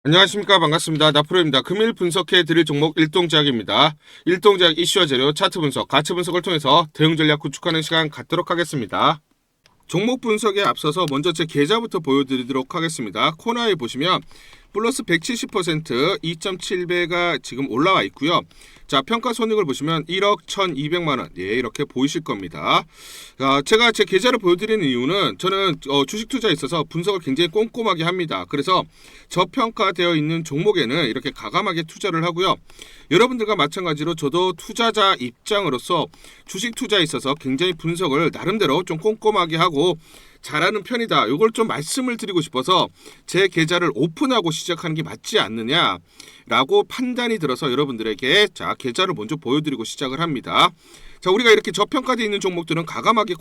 안녕하십니까. 반갑습니다. 나프로입니다. 금일 분석해 드릴 종목 일동제약입니다. 일동제약 이슈와 재료, 차트 분석, 가치 분석을 통해서 대응 전략 구축하는 시간 갖도록 하겠습니다. 종목 분석에 앞서서 먼저 제 계좌부터 보여드리도록 하겠습니다. 코너에 보시면 플러스 170% 2.7배가 지금 올라와 있고요. 자, 평가 손익을 보시면 1억 1,200만원. 예, 이렇게 보이실 겁니다. 제가 제 계좌를 보여드리는 이유는 저는 주식 투자에 있어서 분석을 굉장히 꼼꼼하게 합니다. 그래서 저평가되어 있는 종목에는 이렇게 과감하게 투자를 하고요. 여러분들과 마찬가지로 저도 투자자 입장으로서 주식 투자에 있어서 굉장히 분석을 나름대로 좀 꼼꼼하게 하고 잘하는 편이다. 이걸 좀 말씀을 드리고 싶어서 제 계좌를 오픈하고 시작하는 게 맞지 않느냐라고 판단이 들어서 여러분들에게 자 계좌를 먼저 보여드리고 시작을 합니다. 자, 우리가 이렇게 저평가되어 있는 종목들은 과감하게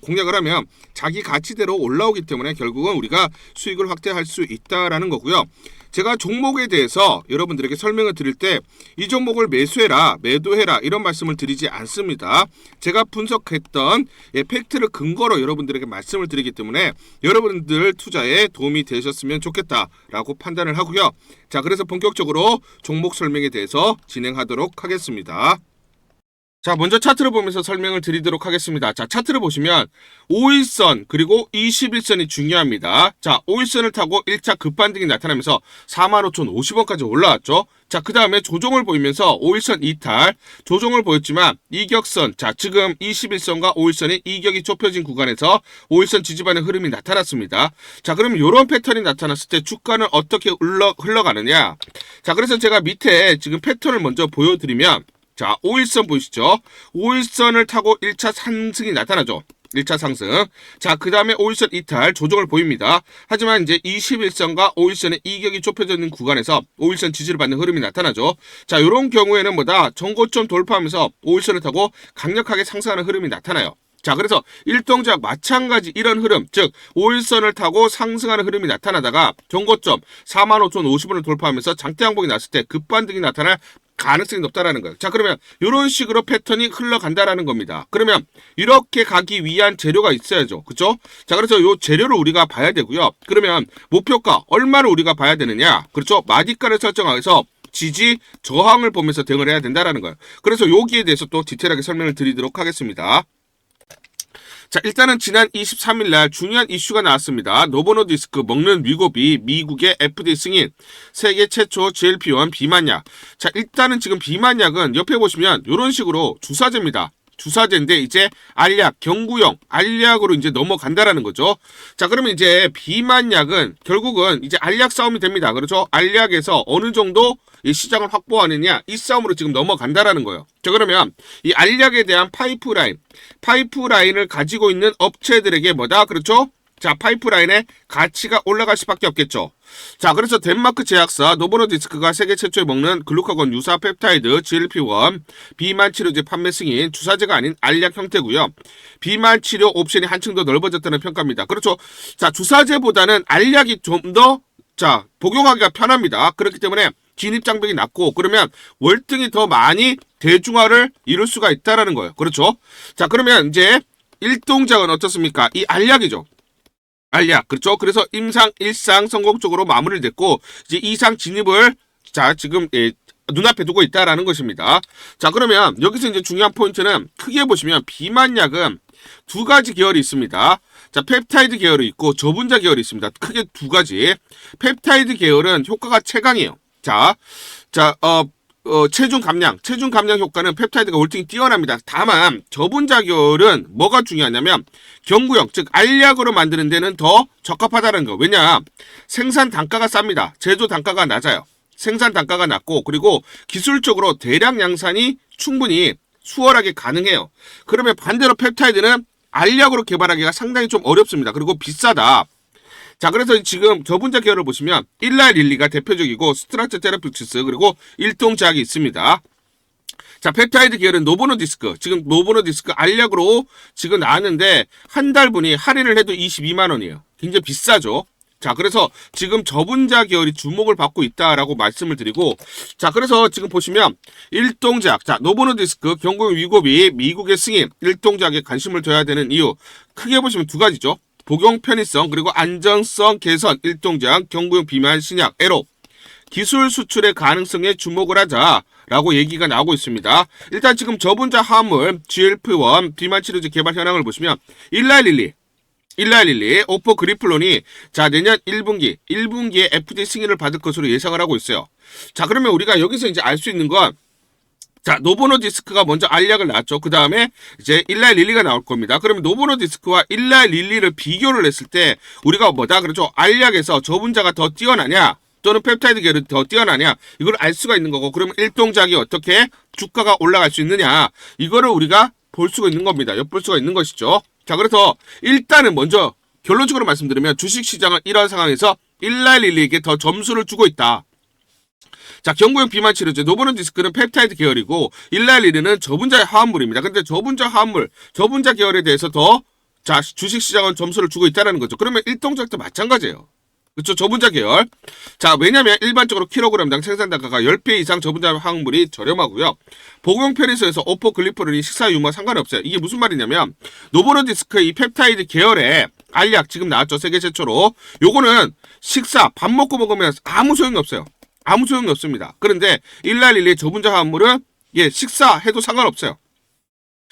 공략을 하면 자기 가치대로 올라오기 때문에 결국은 우리가 수익을 확대할 수 있다라는 거고요. 제가 종목에 대해서 여러분들에게 설명을 드릴 때 이 종목을 매수해라, 매도해라 이런 말씀을 드리지 않습니다. 제가 분석했던 팩트를 근거로 여러분들에게 말씀을 드리기 때문에 여러분들 투자에 도움이 되셨으면 좋겠다라고 판단을 하고요. 자, 그래서 본격적으로 종목 설명에 대해서 진행하도록 하겠습니다. 자, 먼저 차트를 보면서 설명을 드리도록 하겠습니다. 자, 차트를 보시면 5일선 그리고 21선이 중요합니다. 자, 5일선을 타고 1차 급반등이 나타나면서 45,050원까지 올라왔죠. 자, 그 다음에 조정을 보이면서 5일선 이탈, 조정을 보였지만 이격선, 자, 지금 21선과 5일선이 이격이 좁혀진 구간에서 5일선 지지반의 흐름이 나타났습니다. 자, 그럼 이런 패턴이 나타났을 때 주가는 어떻게 흘러가느냐? 자, 그래서 제가 밑에 지금 패턴을 먼저 보여드리면 자, 5일선 보이시죠? 5일선을 타고 1차 상승이 나타나죠. 1차 상승. 자, 그 다음에 5일선 이탈, 조정을 보입니다. 하지만 이제 21선과 5일선의 이격이 좁혀져 있는 구간에서 5일선 지지를 받는 흐름이 나타나죠. 자, 이런 경우에는 뭐다? 전고점 돌파하면서 5일선을 타고 강력하게 상승하는 흐름이 나타나요. 자, 그래서 일동제약 마찬가지 이런 흐름, 즉 5일선을 타고 상승하는 흐름이 나타나다가 전고점 45,050원을 돌파하면서 장대 항복이 났을 때 급반등이 나타날 가능성이 높다라는 거예요. 자, 그러면 이런 식으로 패턴이 흘러간다라는 겁니다. 그러면 이렇게 가기 위한 재료가 있어야죠. 그렇죠? 자, 그래서 이 재료를 우리가 봐야 되고요. 그러면 목표가 얼마를 우리가 봐야 되느냐? 그렇죠? 마디가를 설정해서 지지, 저항을 보면서 대응을 해야 된다라는 거예요. 그래서 여기에 대해서 또 디테일하게 설명을 드리도록 하겠습니다. 자, 일단은 지난 23일 날 중요한 이슈가 나왔습니다. 노보노디스크 먹는 위고비 미국의 FDA 승인, 세계 최초 GLP-1 비만약. 자, 일단은 지금 비만약은 옆에 보시면 이런 식으로 주사제입니다. 주사제인데 이제 알약, 경구용 알약으로 이제 넘어간다라는 거죠. 자, 그러면 이제 비만약은 결국은 이제 알약 싸움이 됩니다. 그렇죠? 알약에서 어느 정도 이 시장을 확보하느냐 이 싸움으로 지금 넘어간다라는 거예요. 자, 그러면 이 알약에 대한 파이프라인을 가지고 있는 업체들에게 뭐다? 그렇죠? 자, 파이프라인의 가치가 올라갈 수밖에 없겠죠. 자, 그래서 덴마크 제약사 노보노디스크가 세계 최초에 먹는 글루카곤 유사 펩타이드 GLP-1 비만 치료제 판매 승인, 주사제가 아닌 알약 형태고요. 비만 치료 옵션이 한층 더 넓어졌다는 평가입니다. 그렇죠. 자, 주사제보다는 알약이 좀 더 복용하기가 편합니다. 그렇기 때문에 진입장벽이 낮고 그러면 월등히 더 많이 대중화를 이룰 수가 있다라는 거예요. 그렇죠. 자, 그러면 이제 일동작은 어떻습니까? 이 알약이죠. 알약. 그렇죠. 그래서 임상 1상 성공적으로 마무리됐고 이제 2상 진입을 자, 지금 눈앞에 두고 있다라는 것입니다. 자, 그러면 여기서 이제 중요한 포인트는 크게 보시면 비만약은 두 가지 계열이 있습니다. 자, 펩타이드 계열이 있고 저분자 계열이 있습니다. 크게 두 가지. 펩타이드 계열은 효과가 최강이에요. 체중 감량 효과는 펩타이드가 월등히 뛰어납니다. 다만 저분자 계열은 뭐가 중요하냐면 경구용, 즉 알약으로 만드는 데는 더 적합하다는 거. 왜냐? 생산 단가가 쌉니다. 제조 단가가 낮아요. 생산 단가가 낮고 그리고 기술적으로 대량 양산이 충분히 수월하게 가능해요. 그러면 반대로 펩타이드는 알약으로 개발하기가 상당히 좀 어렵습니다. 그리고 비싸다. 자, 그래서 지금 저분자 계열을 보시면 일라릴리가 대표적이고 스트라트 테라피utics 그리고 일동제약이 있습니다. 자, 펩타이드 계열은 노보노디스크. 지금 노보노디스크 알약으로 지금 나왔는데 한 달분이 할인을 해도 22만 원이에요. 굉장히 비싸죠. 자, 그래서 지금 저분자 계열이 주목을 받고 있다라고 말씀을 드리고, 자, 그래서 지금 보시면 일동제약, 자, 노보노디스크 경구용 위고비 미국의 승인, 일동제약에 관심을 둬야 되는 이유 크게 보시면 두 가지죠. 복용 편의성 그리고 안전성 개선, 일동제약 경구용 비만 신약 에로. 기술 수출의 가능성에 주목을 하자라고 얘기가 나오고 있습니다. 일단 지금 저분자 화합물 GLP-1 비만 치료제 개발 현황을 보시면 일라일릴리 오포 그리플론이 자 내년 1분기에 FDA 승인을 받을 것으로 예상을 하고 있어요. 자 그러면 우리가 여기서 이제 알 수 있는 건 자, 노보노디스크가 먼저 알약을 낳았죠. 그 다음에 이제 일라일릴리가 나올 겁니다. 그러면 노보노디스크와 일라일릴리를 비교를 했을 때 우리가 뭐다? 그렇죠. 알약에서 저분자가 더 뛰어나냐? 또는 펩타이드 계열이 더 뛰어나냐? 이걸 알 수가 있는 거고, 그러면 일동작이 어떻게 주가가 올라갈 수 있느냐? 이거를 우리가 볼 수가 있는 겁니다. 엿볼 수가 있는 것이죠. 자, 그래서 일단은 먼저 결론적으로 말씀드리면 주식시장은 이런 상황에서 일라일릴리에게 더 점수를 주고 있다. 자, 경구용 비만 치료제 노보노디스크는 펩타이드 계열이고 일라일리는 저분자의 화합물입니다. 근데 저분자 화합물, 저분자 계열에 대해서 더 자, 주식시장은 점수를 주고 있다는 거죠. 그러면 일동작도 마찬가지예요. 그렇죠? 저분자 계열. 자, 왜냐면 일반적으로 킬로그램당 생산 단가가 10배 이상 저분자 화학물이 저렴하고요. 복용 편의성에서 오포글리퍼린이 식사 유무와 상관이 없어요. 이게 무슨 말이냐면 노보노디스크의 이 펩타이드 계열의 알약 지금 나왔죠. 세계 최초로. 요거는 식사 밥 먹고 먹으면 아무 소용이 없어요. 아무 소용이 없습니다. 그런데 일라일릴리의 저분자 화합물은 예, 식사해도 상관없어요.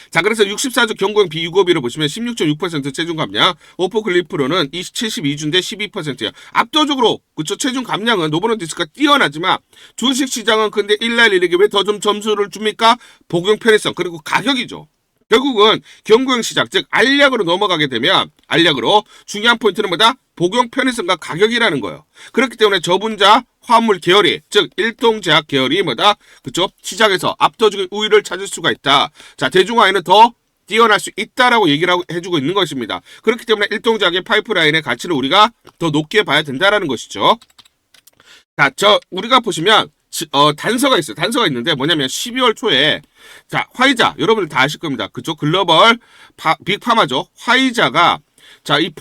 자, 그래서 64주 경구용 비유고비를 보시면 16.6% 체중 감량, 오포글리프론은 72주인데 12%예요. 압도적으로 그쵸 체중 감량은 노보노디스크가 뛰어나지만 주식시장은 근데 일라일릴리에게 왜 더 좀 점수를 줍니까? 복용 편의성 그리고 가격이죠. 결국은 경구용 시장, 즉 알약으로 넘어가게 되면 알약으로 중요한 포인트는 뭐다? 복용 편의성과 가격이라는 거예요. 그렇기 때문에 저분자 화합물 계열이, 즉 일동제약 계열이 뭐다? 그쵸? 시장에서 압도적인 우위를 찾을 수가 있다. 자, 대중화에는 더 뛰어날 수 있다라고 얘기를 해주고 있는 것입니다. 그렇기 때문에 일동제약의 파이프라인의 가치를 우리가 더 높게 봐야 된다라는 것이죠. 자, 우리가 보시면 단서가 있어요. 단서가 있는데 뭐냐면 12월 초에 자, 화이자 여러분들 다 아실 겁니다. 그쪽 글로벌 빅파마죠. 화이자가 자, 이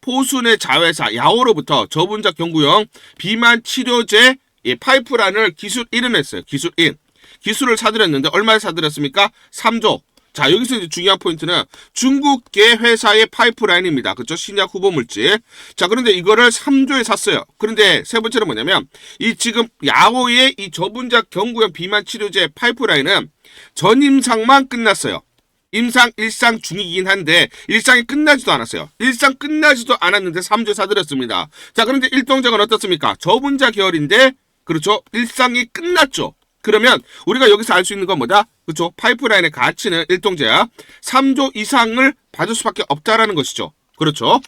포순의 자회사 야오로부터 저분자 경구용 비만 치료제 파이프라인을 기술 1은 했어요. 기술 1. 기술을 사들였는데 얼마에 사들였습니까? 3조. 자, 여기서 이제 중요한 포인트는 중국계 회사의 파이프라인입니다. 그렇죠? 신약 후보 물질. 자, 그런데 이거를 3조에 샀어요. 그런데 세 번째는 뭐냐면 이 지금 야오의 이 저분자 경구용 비만 치료제 파이프라인은 전임상만 끝났어요. 임상 1상 중이긴 한데 일상이 끝나지도 않았어요. 일상 끝나지도 않았는데 3조 사들였습니다. 자, 그런데 일동작은 어떻습니까? 저분자 계열인데 그렇죠? 일상이 끝났죠. 그러면 우리가 여기서 알 수 있는 건 뭐다? 그렇죠? 파이프라인의 가치는 일동제약 3조 이상을 받을 수밖에 없다라는 것이죠. 그렇죠?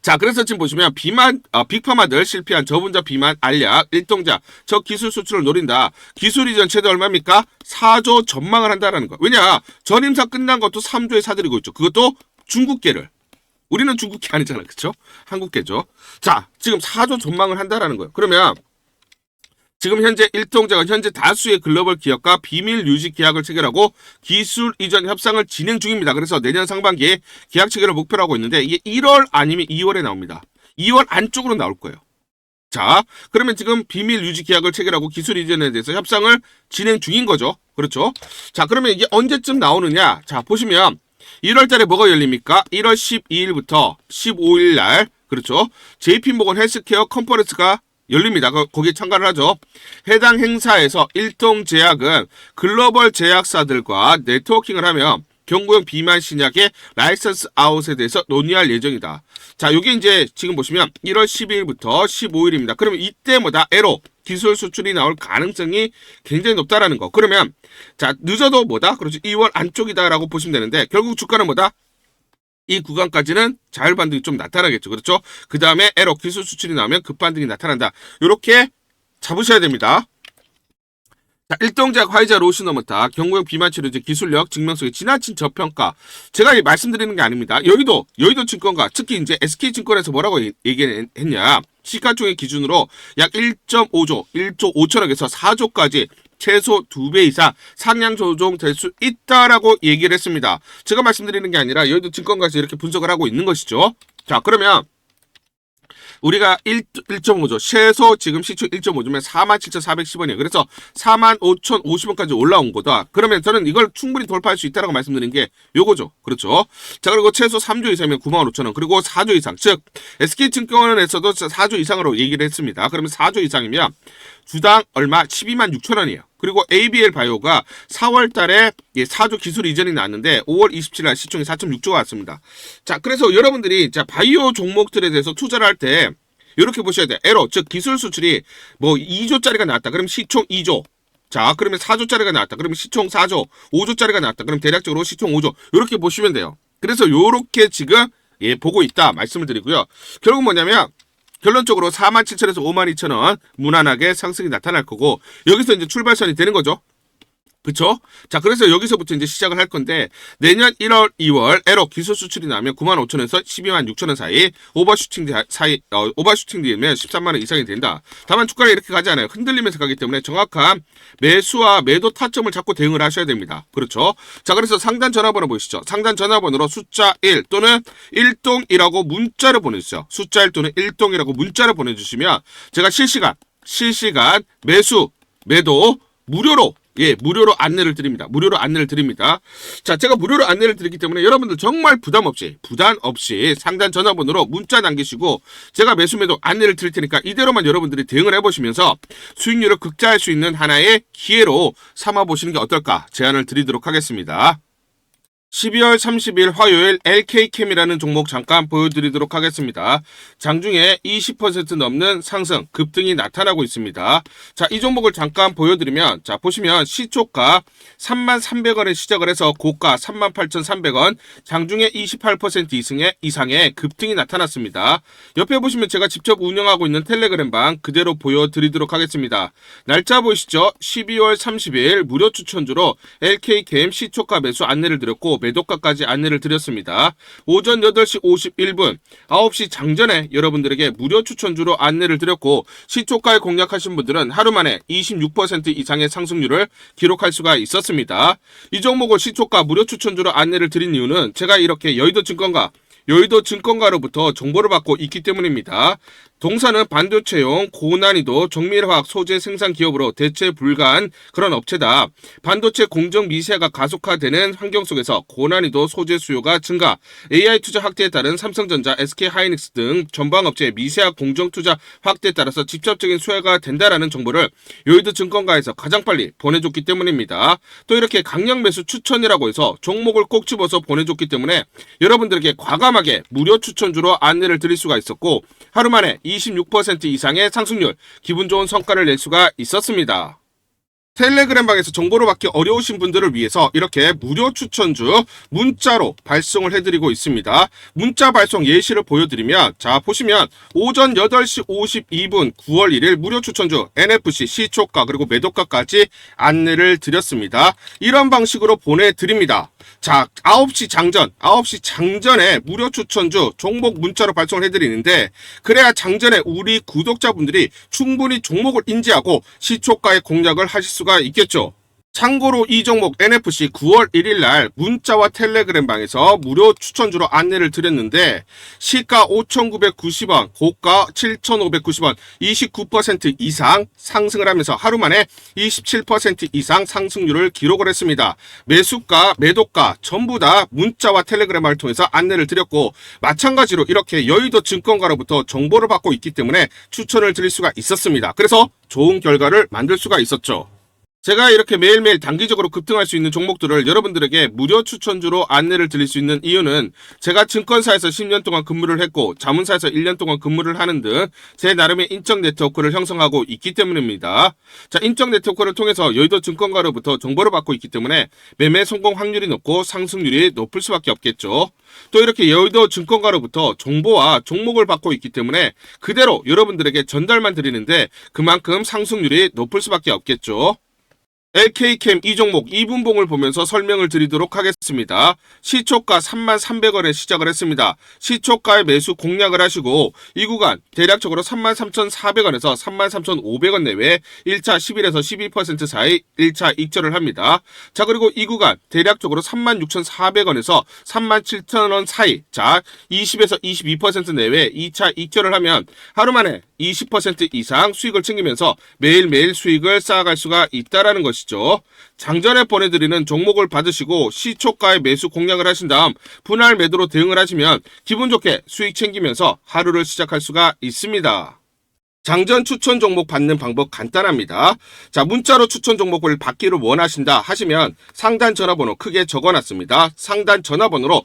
자, 그래서 지금 보시면 빅파마들 실패한 저분자 비만 알약 일동자 저 기술 수출을 노린다. 기술 이전 최대 얼마입니까? 4조 전망을 한다라는 거. 왜냐? 전임사 끝난 것도 3조에 사들이고 있죠. 그것도 중국계를. 우리는 중국계 아니잖아. 그렇죠? 한국계죠. 자, 지금 4조 전망을 한다라는 거예요. 그러면 지금 현재 일동작은 현재 다수의 글로벌 기업과 비밀 유지 계약을 체결하고 기술 이전 협상을 진행 중입니다. 그래서 내년 상반기에 계약 체결을 목표로 하고 있는데 이게 1월 아니면 2월에 나옵니다. 2월 안쪽으로 나올 거예요. 자, 그러면 지금 비밀 유지 계약을 체결하고 기술 이전에 대해서 협상을 진행 중인 거죠. 그렇죠? 자, 그러면 이게 언제쯤 나오느냐? 자, 보시면 1월 달에 뭐가 열립니까? 1월 12일부터 15일 날 그렇죠? JP모건 헬스케어 컨퍼런스가 열립니다. 거기에 참가를 하죠. 해당 행사에서 일동제약은 글로벌 제약사들과 네트워킹을 하며 경구용 비만 신약의 라이선스 아웃에 대해서 논의할 예정이다. 자, 요게 이제 지금 보시면 1월 12일부터 15일입니다. 그러면 이때마다 에로 기술 수출이 나올 가능성이 굉장히 높다라는 거. 그러면 자, 늦어도 뭐다? 그렇죠. 2월 안쪽이다라고 보시면 되는데 결국 주가는 뭐다? 이 구간까지는 자율 반등이 좀 나타나겠죠. 그렇죠? 그 다음에 에러 기술 수출이 나오면 급반등이 나타난다. 이렇게 잡으셔야 됩니다. 자, 일동작 화이자 로시너머타 경구용 비만 치료제 기술력 증명성의 지나친 저평가. 제가 말씀드리는 게 아닙니다. 여의도 증권가 특히 이제 SK증권에서 뭐라고 얘기했냐. 시가총액 기준으로 약 1.5조, 1조 5천억에서 4조까지 최소 2배 이상 상향 조정될 수 있다라고 얘기를 했습니다. 제가 말씀드리는 게 아니라 여의도 증권가에서 이렇게 분석을 하고 있는 것이죠. 자, 그러면 우리가 1.5조, 최소 지금 시총 1.5조면 47,410원이에요. 그래서 45,050원까지 올라온 거다. 그러면 저는 이걸 충분히 돌파할 수 있다라고 말씀드린 게 요거죠. 그렇죠. 자, 그리고 최소 3조 이상이면 95,000원, 그리고 4조 이상, 즉 SK증권에서도 4조 이상으로 얘기를 했습니다. 그러면 4조 이상이면 주당 얼마? 126,000원이에요. 그리고 ABL 바이오가 4월 달에 4조 기술 이전이 났는데 5월 27일 날 시총이 4.6조가 왔습니다. 자, 그래서 여러분들이 바이오 종목들에 대해서 투자를 할 때 이렇게 보셔야 돼요. 에러, 즉 기술 수출이 뭐 2조짜리가 나왔다. 그럼 시총 2조. 자, 그러면 4조짜리가 나왔다. 그러면 시총 4조. 5조짜리가 나왔다. 그럼 대략적으로 시총 5조. 이렇게 보시면 돼요. 그래서 요렇게 지금 보고 있다 말씀을 드리고요. 결국 뭐냐면 결론적으로 47,000원에서 52,000원 무난하게 상승이 나타날 거고, 여기서 이제 출발선이 되는 거죠. 그쵸? 자, 그래서 여기서부터 이제 시작을 할 건데, 내년 1월, 2월 에러 기술 수출이 나면 95,000원에서 126,000원 사이, 오버슈팅 되면 130만원 이상이 된다. 다만 주가가 이렇게 가지 않아요. 흔들리면서 가기 때문에 정확한 매수와 매도 타점을 잡고 대응을 하셔야 됩니다. 그렇죠? 자, 그래서 상단 전화번호 보시죠. 상단 전화번호로 숫자 1 또는 1동이라고 문자를 보내주세요. 숫자 1 또는 1동이라고 문자를 보내주시면 제가 실시간 매수, 매도 무료로 안내를 드립니다. 무료로 안내를 드립니다. 자, 제가 무료로 안내를 드리기 때문에 여러분들 정말 부담 없이 상단 전화번호로 문자 남기시고 제가 매수매도 안내를 드릴 테니까 이대로만 여러분들이 대응을 해보시면서 수익률을 극대화할 수 있는 하나의 기회로 삼아보시는 게 어떨까 제안을 드리도록 하겠습니다. 12월 30일 화요일 LK캠이라는 종목 잠깐 보여드리도록 하겠습니다. 장중에 20% 넘는 상승, 급등이 나타나고 있습니다. 자, 이 종목을 잠깐 보여드리면, 자, 보시면 시초가 33,300원에 시작을 해서 고가 38,300원, 장중에 28% 이상의 급등이 나타났습니다. 옆에 보시면 제가 직접 운영하고 있는 텔레그램방 그대로 보여드리도록 하겠습니다. 날짜 보이시죠? 12월 30일 무료 추천주로 LK캠 시초가 매수 안내를 드렸고, 매도가까지 안내를 드렸습니다. 오전 8시 51분 9시 장전에 여러분들에게 무료 추천주로 안내를 드렸고, 시초가에 공략하신 분들은 하루 만에 26% 이상의 상승률을 기록할 수가 있었습니다. 이 종목을 시초가 무료 추천주로 안내를 드린 이유는 제가 이렇게 여의도증권가로부터 정보를 받고 있기 때문입니다. 동사는 반도체용 고난이도 정밀화학 소재 생산 기업으로 대체 불가한 그런 업체다. 반도체 공정 미세화가 가속화되는 환경 속에서 고난이도 소재 수요가 증가, AI 투자 확대에 따른 삼성전자, SK하이닉스 등 전방업체의 미세화 공정 투자 확대에 따라서 직접적인 수혜가 된다라는 정보를 여의도증권가에서 가장 빨리 보내줬기 때문입니다. 또 이렇게 강력 매수 추천이라고 해서 종목을 꼭 집어서 보내줬기 때문에 여러분들에게 과감하게 무료 추천주로 안내를 드릴 수가 있었고, 하루 만에 26% 이상의 상승률, 기분 좋은 성과를 낼 수가 있었습니다. 텔레그램방에서 정보를 받기 어려우신 분들을 위해서 이렇게 무료 추천주 문자로 발송을 해드리고 있습니다. 문자 발송 예시를 보여드리면, 자, 보시면 오전 8시 52분 9월 1일 무료 추천주 NFC 시초가 그리고 매도가까지 안내를 드렸습니다. 이런 방식으로 보내드립니다. 자, 9시 장전에 무료 추천주 종목 문자로 발송을 해드리는데, 그래야 장전에 우리 구독자분들이 충분히 종목을 인지하고 시초가의 공략을 하실 수가 있겠죠. 참고로 이 종목 NFC 9월 1일 날 문자와 텔레그램방에서 무료 추천주로 안내를 드렸는데, 시가 5,990원, 고가 7,590원, 29% 이상 상승을 하면서 하루 만에 27% 이상 상승률을 기록을 했습니다. 매수가, 매도가 전부 다 문자와 텔레그램을 통해서 안내를 드렸고, 마찬가지로 이렇게 여의도 증권가로부터 정보를 받고 있기 때문에 추천을 드릴 수가 있었습니다. 그래서 좋은 결과를 만들 수가 있었죠. 제가 이렇게 매일매일 단기적으로 급등할 수 있는 종목들을 여러분들에게 무료 추천주로 안내를 드릴 수 있는 이유는, 제가 증권사에서 10년 동안 근무를 했고 자문사에서 1년 동안 근무를 하는 등 제 나름의 인적 네트워크를 형성하고 있기 때문입니다. 자, 인적 네트워크를 통해서 여의도 증권가로부터 정보를 받고 있기 때문에 매매 성공 확률이 높고 상승률이 높을 수밖에 없겠죠. 또 이렇게 여의도 증권가로부터 정보와 종목을 받고 있기 때문에 그대로 여러분들에게 전달만 드리는데 그만큼 상승률이 높을 수밖에 없겠죠. LK캠 이 종목 2분봉을 보면서 설명을 드리도록 하겠습니다. 시초가 33,300원에 시작을 했습니다. 시초가에 매수 공략을 하시고 이 구간 대략적으로 33,400원에서 33,500원 내외 1차 11에서 12% 사이 1차 익절을 합니다. 자, 그리고 이 구간 대략적으로 36,400원에서 37,000원 사이, 자 20에서 22% 내외 2차 익절을 하면 하루 만에 20% 이상 수익을 챙기면서 매일매일 수익을 쌓아갈 수가 있다라는 것이죠. 장전에 보내드리는 종목을 받으시고 시초가에 매수 공략을 하신 다음 분할 매도로 대응을 하시면 기분 좋게 수익 챙기면서 하루를 시작할 수가 있습니다. 장전 추천 종목 받는 방법 간단합니다. 자, 문자로 추천 종목을 받기를 원하신다 하시면 상단 전화번호 크게 적어놨습니다. 상단 전화번호로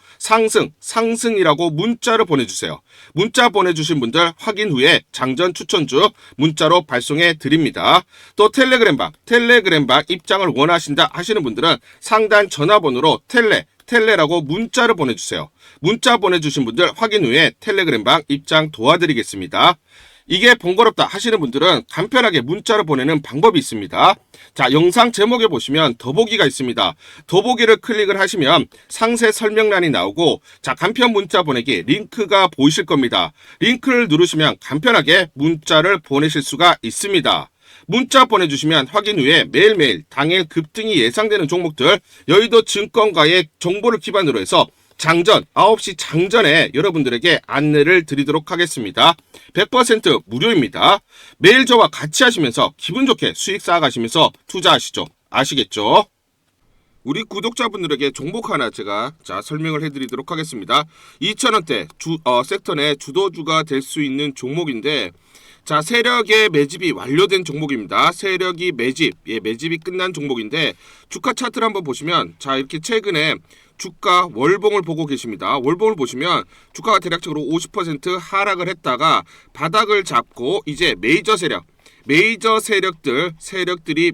상승이라고 문자를 보내주세요. 문자 보내주신 분들 확인 후에 장전 추천주 문자로 발송해 드립니다. 또 텔레그램방 입장을 원하신다 하시는 분들은 상단 전화번호로 텔레라고 문자를 보내주세요. 문자 보내주신 분들 확인 후에 텔레그램방 입장 도와드리겠습니다. 이게 번거롭다 하시는 분들은 간편하게 문자로 보내는 방법이 있습니다. 자, 영상 제목에 보시면 더보기가 있습니다. 더보기를 클릭을 하시면 상세 설명란이 나오고, 자, 간편 문자 보내기 링크가 보이실 겁니다. 링크를 누르시면 간편하게 문자를 보내실 수가 있습니다. 문자 보내주시면 확인 후에 매일매일 당일 급등이 예상되는 종목들, 여의도 증권가의 정보를 기반으로 해서 장전 9시 장전에 여러분들에게 안내를 드리도록 하겠습니다. 100% 무료입니다. 매일 저와 같이 하시면서 기분 좋게 수익 쌓아가시면서 투자하시죠. 아시겠죠? 우리 구독자분들에게 종목 하나 제가 설명을 해드리도록 하겠습니다. 2,000원대 섹터 내 주도주가 될 수 있는 종목인데, 자, 세력의 매집이 완료된 종목입니다. 세력이 매집이 끝난 종목인데, 주가 차트를 한번 보시면, 자, 이렇게 최근에 주가 월봉을 보고 계십니다. 월봉을 보시면 주가가 대략적으로 50% 하락을 했다가 바닥을 잡고 이제 메이저 세력들이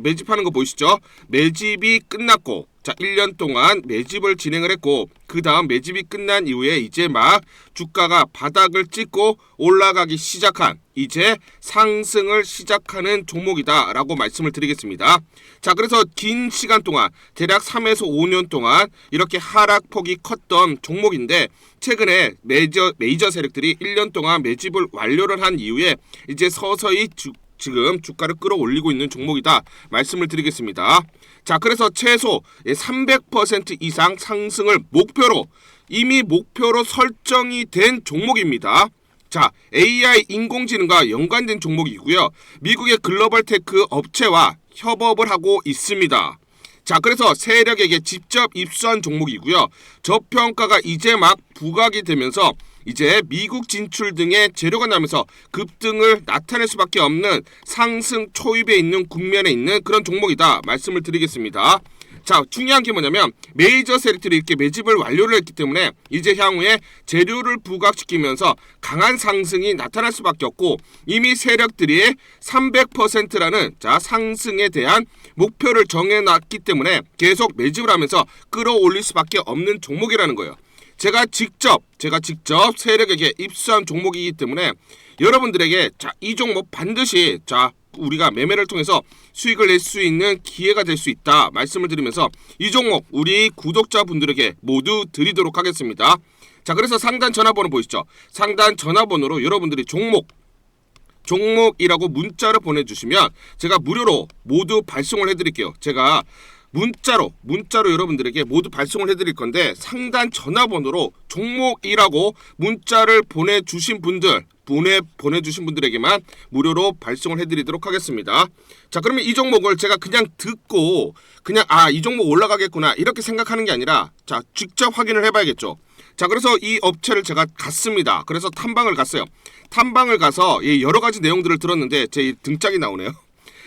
매집하는 거 보이시죠? 매집이 끝났고, 자, 1년 동안 매집을 진행을 했고, 그 다음 매집이 끝난 이후에 이제 막 주가가 바닥을 찍고 올라가기 시작한, 이제 상승을 시작하는 종목이다 라고 말씀을 드리겠습니다. 자, 그래서 긴 시간 동안 대략 3에서 5년 동안 이렇게 하락폭이 컸던 종목인데, 최근에 메이저 세력들이 1년 동안 매집을 완료를 한 이후에 이제 서서히 지금 주가를 끌어올리고 있는 종목이다 말씀을 드리겠습니다. 자, 그래서 최소 300% 이상 상승을 이미 목표로 설정이 된 종목입니다. 자, AI 인공지능과 연관된 종목이고요. 미국의 글로벌 테크 업체와 협업을 하고 있습니다. 자, 그래서 세력에게 직접 입수한 종목이고요. 저평가가 이제 막 부각이 되면서 이제 미국 진출 등의 재료가 나면서 급등을 나타낼 수밖에 없는 상승 초입에 있는 국면에 있는 그런 종목이다 말씀을 드리겠습니다. 자, 중요한 게 뭐냐면 메이저 세력들이 이렇게 매집을 완료를 했기 때문에 이제 향후에 재료를 부각시키면서 강한 상승이 나타날 수밖에 없고, 이미 세력들이 300%라는 상승에 대한 목표를 정해놨기 때문에 계속 매집을 하면서 끌어올릴 수밖에 없는 종목이라는 거예요. 제가 직접 세력에게 입수한 종목이기 때문에 여러분들에게 이 종목 반드시 우리가 매매를 통해서 수익을 낼 수 있는 기회가 될 수 있다 말씀을 드리면서 이 종목 우리 구독자분들에게 모두 드리도록 하겠습니다. 자, 그래서 상단 전화번호 보이시죠? 상단 전화번호로 여러분들이 종목이라고 문자를 보내주시면 제가 무료로 모두 발송을 해드릴게요. 제가 문자로 여러분들에게 모두 발송을 해드릴 건데, 상단 전화번호로 종목이라고 문자를 보내주신 분들에게만 무료로 발송을 해드리도록 하겠습니다. 자, 그러면 이 종목을 제가 그냥 듣고 이 종목 올라가겠구나 이렇게 생각하는 게 아니라 직접 확인을 해봐야겠죠. 자, 그래서 이 업체를 제가 갔습니다. 그래서 탐방을 갔어요. 탐방을 가서 여러 가지 내용들을 들었는데 제 등짝이 나오네요.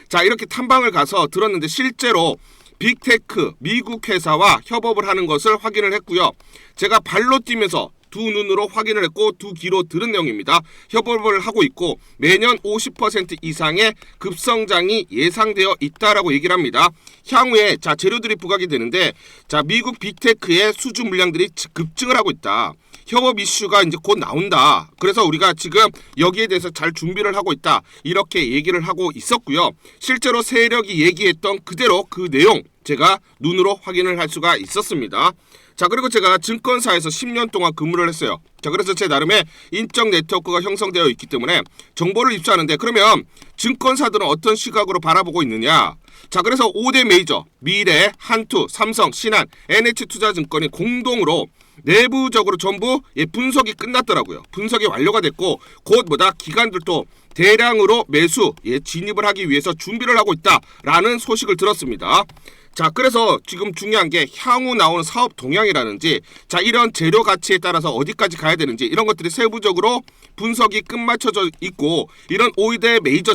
자, 이렇게 탐방을 가서 들었는데 실제로 빅테크 미국 회사와 협업을 하는 것을 확인을 했고요. 제가 발로 뛰면서 두 눈으로 확인을 했고 두 귀로 들은 내용입니다. 협업을 하고 있고 매년 50% 이상의 급성장이 예상되어 있다라고 얘기를 합니다. 향후에 재료들이 부각이 되는데 미국 빅테크의 수주 물량들이 급증을 하고 있다. 협업 이슈가 이제 곧 나온다. 그래서 우리가 지금 여기에 대해서 잘 준비를 하고 있다. 이렇게 얘기를 하고 있었고요. 실제로 세력이 얘기했던 그대로 그 내용 제가 눈으로 확인을 할 수가 있었습니다. 자, 그리고 제가 증권사에서 10년 동안 근무를 했어요. 자, 그래서 제 나름의 인적 네트워크가 형성되어 있기 때문에 정보를 입수하는데, 그러면 증권사들은 어떤 시각으로 바라보고 있느냐? 자, 그래서 5대 메이저 미래, 한투, 삼성, 신한, NH투자증권이 공동으로 내부적으로 전부 분석이 끝났더라고요. 분석이 완료가 됐고 곧 기관들도 대량으로 매수 진입을 하기 위해서 준비를 하고 있다라는 소식을 들었습니다. 자, 그래서 지금 중요한 게 향후 나오는 사업 동향이라든지, 자, 이런 재료 가치에 따라서 어디까지 가야 되는지 이런 것들이 세부적으로 분석이 끝마쳐져 있고, 이런 5대 메이저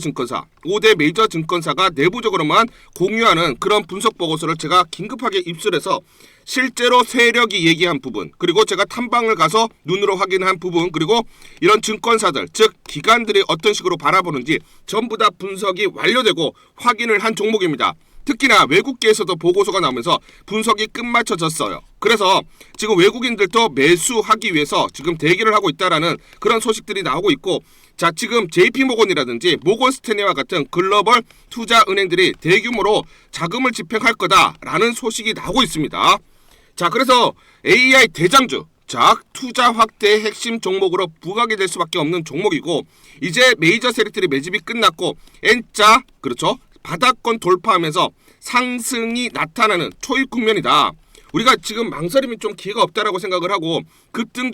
증권사가 내부적으로만 공유하는 그런 분석 보고서를 제가 긴급하게 입수해서 실제로 세력이 얘기한 부분, 그리고 제가 탐방을 가서 눈으로 확인한 부분, 그리고 이런 증권사들, 즉 기관들이 어떤 식으로 바라보는지 전부 다 분석이 완료되고 확인을 한 종목입니다. 특히나 외국계에서도 보고서가 나오면서 분석이 끝마쳐졌어요. 그래서 지금 외국인들도 매수하기 위해서 지금 대기를 하고 있다라는 그런 소식들이 나오고 있고, 자, 지금 JP모건이라든지 모건스탠리와 같은 글로벌 투자 은행들이 대규모로 자금을 집행할 거다라는 소식이 나오고 있습니다. 자, 그래서 AI 대장주, 자, 투자 확대의 핵심 종목으로 부각이 될 수밖에 없는 종목이고, 이제 메이저 세력들이 매집이 끝났고 N자, 그렇죠, 바닥권 돌파하면서 상승이 나타나는 초입 국면이다. 우리가 지금 망설임이 좀 기회가 없다라고 생각을 하고 급등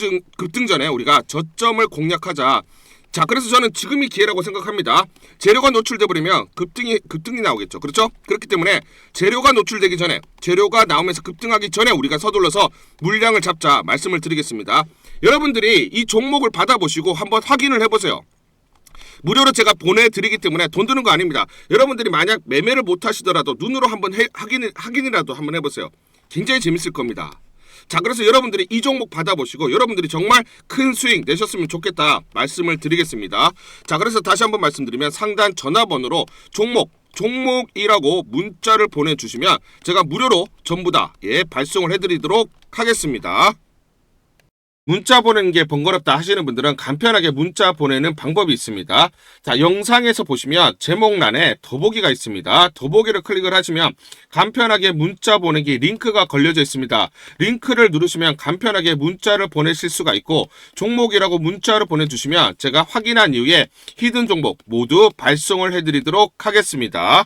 전에 우리가 저점을 공략하자. 자, 그래서 저는 지금이 기회라고 생각합니다. 재료가 노출돼 버리면 급등이 나오겠죠. 그렇죠? 그렇기 때문에 재료가 노출되기 전에, 재료가 나오면서 급등하기 전에 우리가 서둘러서 물량을 잡자 말씀을 드리겠습니다. 여러분들이 이 종목을 받아보시고 한번 확인을 해보세요. 무료로 제가 보내드리기 때문에 돈 드는 거 아닙니다. 여러분들이 만약 매매를 못 하시더라도 눈으로 한번 확인이라도 한번 해보세요. 굉장히 재밌을 겁니다. 자, 그래서 여러분들이 이 종목 받아보시고 여러분들이 정말 큰 수익 내셨으면 좋겠다 말씀을 드리겠습니다. 자, 그래서 다시 한번 말씀드리면 상단 전화번호로 종목이라고 문자를 보내주시면 제가 무료로 전부 다 발송을 해드리도록 하겠습니다. 문자 보내는 게 번거롭다 하시는 분들은 간편하게 문자 보내는 방법이 있습니다. 자, 영상에서 보시면 제목란에 더보기가 있습니다. 더보기를 클릭을 하시면 간편하게 문자 보내기 링크가 걸려져 있습니다. 링크를 누르시면 간편하게 문자를 보내실 수가 있고, 종목이라고 문자를 보내주시면 제가 확인한 이후에 히든 종목 모두 발송을 해드리도록 하겠습니다.